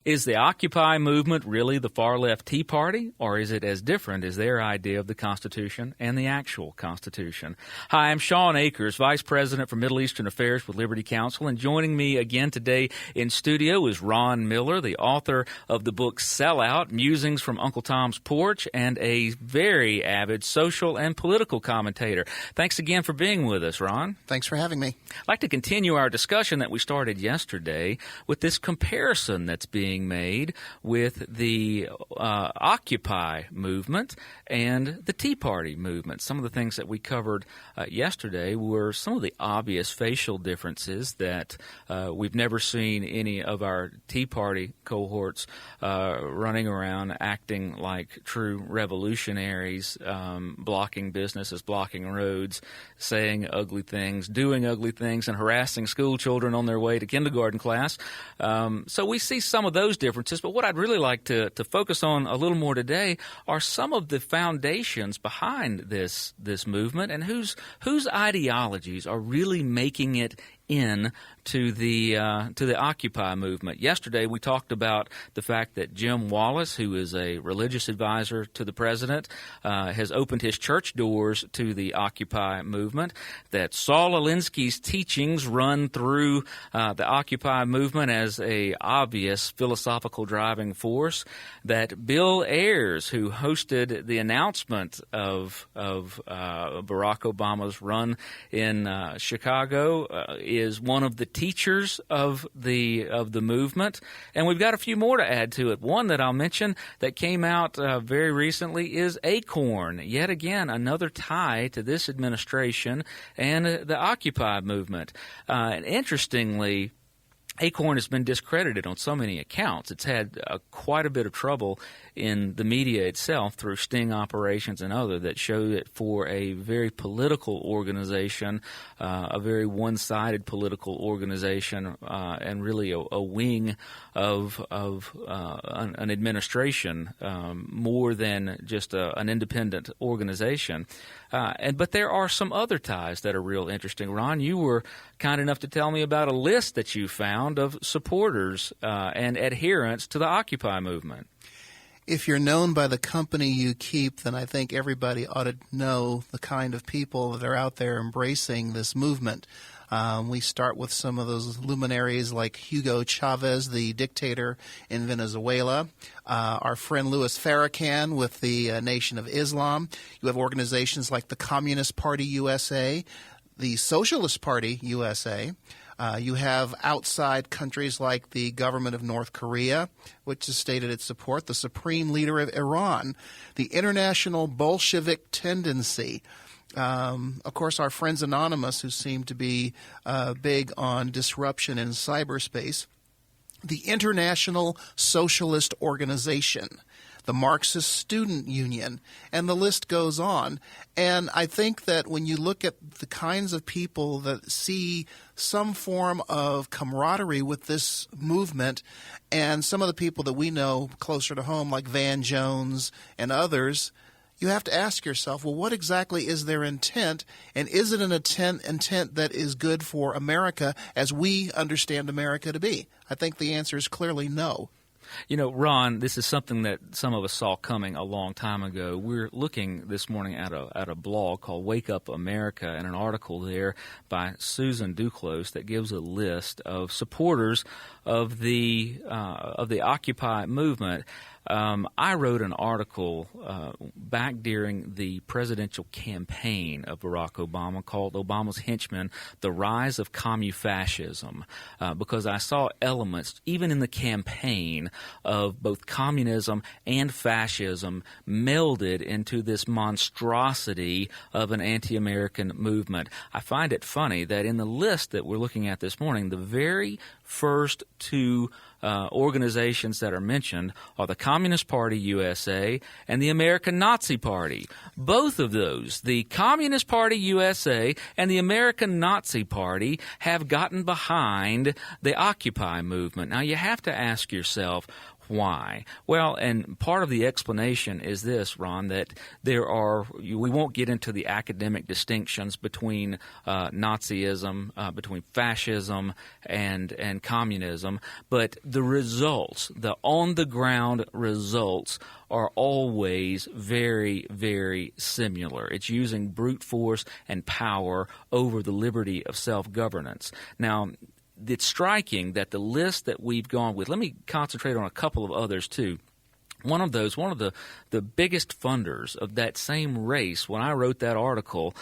Is the Occupy movement really the far-left Tea Party, or is it as different as their idea of the Constitution and the actual Constitution? Hi, I'm Shawn Akers, Vice President for Middle Eastern Affairs with Liberty Counsel, and joining me again today in studio is Ron Miller, the author of the book Sellout, Musings from Uncle Tom's Porch, and a very avid social and political commentator. Thanks again for being with us, Ron. Thanks for having me. I'd like to continue our discussion that we started yesterday with this comparison that's being made with the Occupy movement and the Tea Party movement. Some of the things that we covered yesterday were some of the obvious facial differences that we've never seen any of our Tea Party cohorts running around acting like true revolutionaries, blocking businesses, blocking roads, saying ugly things, doing ugly things, and harassing school children on their way to kindergarten class. So we see some of those differences, but what I'd really like to focus on a little more today are some of the foundations behind this movement and whose ideologies are really making it in to the Occupy movement. Yesterday, we talked about the fact that Jim Wallace, who is a religious advisor to the president, has opened his church doors to the Occupy movement, that Saul Alinsky's teachings run through the Occupy movement as a obvious philosophical driving force, that Bill Ayers, who hosted the announcement of Barack Obama's run in Chicago, is one of the teachers of the movement, and we've got a few more to add to it. One that I'll mention that came out very recently is ACORN. Yet again, another tie to this administration and the Occupy movement. And interestingly, ACORN has been discredited on so many accounts. It's had quite a bit of trouble in the media itself through sting operations and other that show it for a very political organization, a very one-sided political organization, and really a wing of an administration more than just an independent organization. But there are some other ties that are real interesting. Ron, you were kind enough to tell me about a list that you found of supporters and adherents to the Occupy movement. If you're known by the company you keep, then I think everybody ought to know the kind of people that are out there embracing this movement. We start with some of those luminaries like Hugo Chavez, the dictator in Venezuela, our friend Louis Farrakhan with the Nation of Islam. You have organizations like the Communist Party USA, the Socialist Party USA. You have outside countries like the government of North Korea, which has stated its support, the supreme leader of Iran, the international Bolshevik tendency. Of course, our friends Anonymous, who seem to be big on disruption in cyberspace, the International Socialist Organization, the Marxist Student Union, and the list goes on. And I think that when you look at the kinds of people that see some form of camaraderie with this movement, and some of the people that we know closer to home, like Van Jones and others, you have to ask yourself, well, what exactly is their intent, and is it an intent that is good for America as we understand America to be? I think the answer is clearly no. You know, Ron, this is something that some of us saw coming a long time ago. We're looking this morning at a blog called Wake Up America, and an article there by Susan Duclos that gives a list of supporters of the Occupy movement. I wrote an article back during the presidential campaign of Barack Obama called Obama's Henchmen, The Rise of Commufascism, because I saw elements, even in the campaign, of both communism and fascism melded into this monstrosity of an anti-American movement. I find it funny that in the list that we're looking at this morning, the very first two organizations that are mentioned are the Communist Party USA and the American Nazi Party. Both of those, the Communist Party USA and the American Nazi Party, have gotten behind the Occupy movement. Now, you have to ask yourself, Why? Well, and part of the explanation is this, Ron, that we won't get into the academic distinctions between Nazism, between fascism and communism, but the results, the on-the-ground results, are always very, very similar. It's using brute force and power over the liberty of self-governance. Now, it's striking that the list that we've gone with, let me concentrate on a couple of others too. One of the biggest funders of that same race when I wrote that article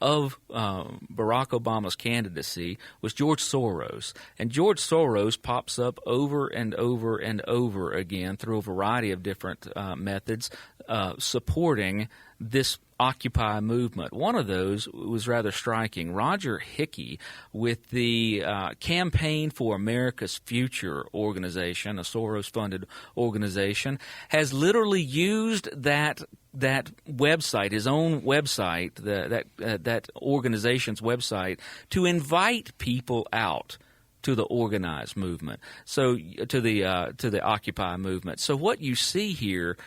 of Barack Obama's candidacy was George Soros. And George Soros pops up over and over and over again through a variety of different methods supporting this Occupy movement. One of those was rather striking. Roger Hickey, with the Campaign for America's Future organization, a Soros-funded organization, has literally used that website, his own website, that organization's website, to invite people out to the organized movement, so to the Occupy movement. So what you see here,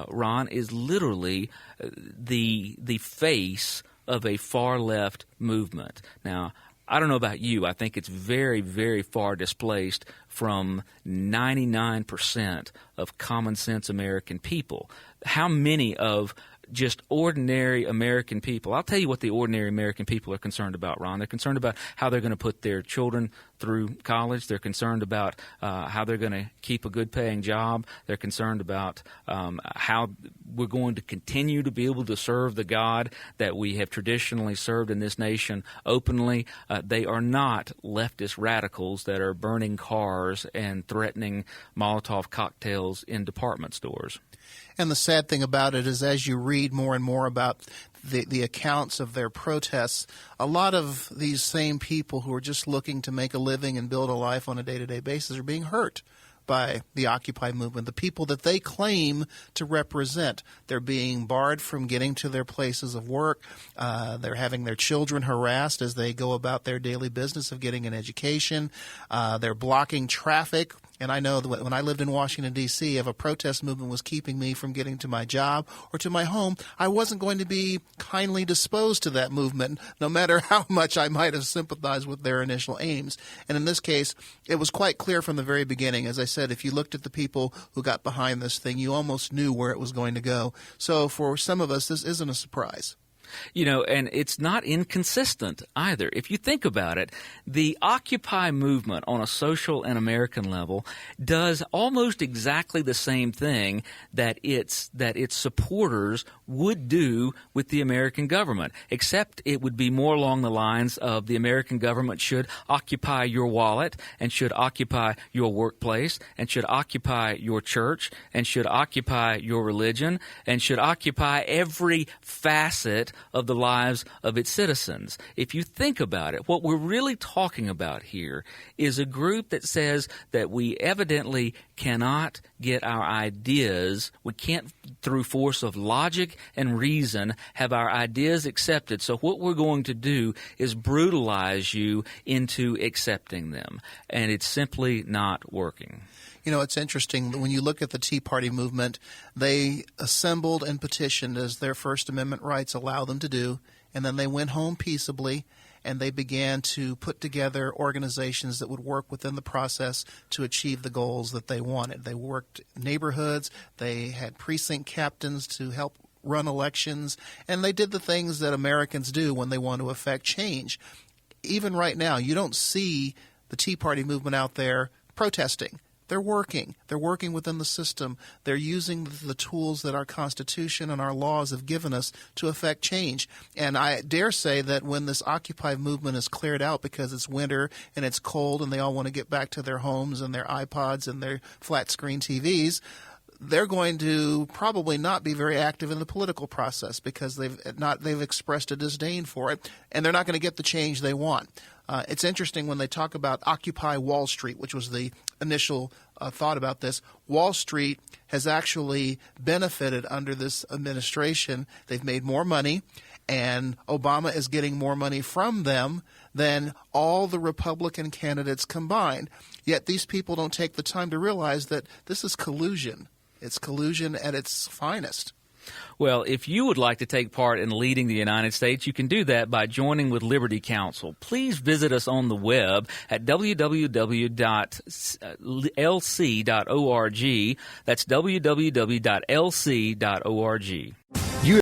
Ron, is literally the face of a far left movement. Now, I don't know about you. I think it's very, very far displaced from 99% of common sense American people. How many of just ordinary American people? I'll tell you what the ordinary American people are concerned about, Ron. They're concerned about how they're going to put their children through college. They're concerned about how they're going to keep a good-paying job. They're concerned about how we're going to continue to be able to serve the God that we have traditionally served in this nation openly. They are not leftist radicals that are burning cars and threatening Molotov cocktails in department stores. And the sad thing about it is, as you read more and more about the accounts of their protests, a lot of these same people who are just looking to make a living and build a life on a day-to-day basis are being hurt by the Occupy movement. The people that they claim to represent, they're being barred from getting to their places of work. They're having their children harassed as they go about their daily business of getting an education. They're blocking traffic. And I know that when I lived in Washington, D.C., if a protest movement was keeping me from getting to my job or to my home, I wasn't going to be kindly disposed to that movement, no matter how much I might have sympathized with their initial aims. And in this case, it was quite clear from the very beginning. As I said, if you looked at the people who got behind this thing, you almost knew where it was going to go. So for some of us, this isn't a surprise. You know, and it's not inconsistent either. If you think about it, the Occupy movement on a social and American level does almost exactly the same thing that its supporters would do with the American government, except it would be more along the lines of the American government should occupy your wallet and should occupy your workplace and should occupy your church and should occupy your religion and should occupy every facet of the lives of its citizens. If you think about it, what we're really talking about here is a group that says that we evidently cannot get our ideas, we can't, through force of logic and reason, have our ideas accepted. So what we're going to do is brutalize you into accepting them. And it's simply not working. You know, it's interesting that when you look at the Tea Party movement, they assembled and petitioned as their First Amendment rights allow them to do, and then they went home peaceably, and they began to put together organizations that would work within the process to achieve the goals that they wanted. They worked neighborhoods, they had precinct captains to help run elections, and they did the things that Americans do when they want to affect change. Even right now, you don't see the Tea Party movement out there protesting. They're working. They're working within the system. They're using the tools that our Constitution and our laws have given us to effect change. And I dare say that when this Occupy movement is cleared out because it's winter and it's cold and they all want to get back to their homes and their iPods and their flat-screen TVs, they're going to probably not be very active in the political process because they've expressed a disdain for it, and they're not going to get the change they want. It's interesting when they talk about Occupy Wall Street, which was the initial thought about this. Wall Street has actually benefited under this administration. They've made more money, and Obama is getting more money from them than all the Republican candidates combined. Yet these people don't take the time to realize that this is collusion. It's collusion at its finest. Well, if you would like to take part in leading the United States, you can do that by joining with Liberty Counsel. Please visit us on the web at www.lc.org. That's www.lc.org.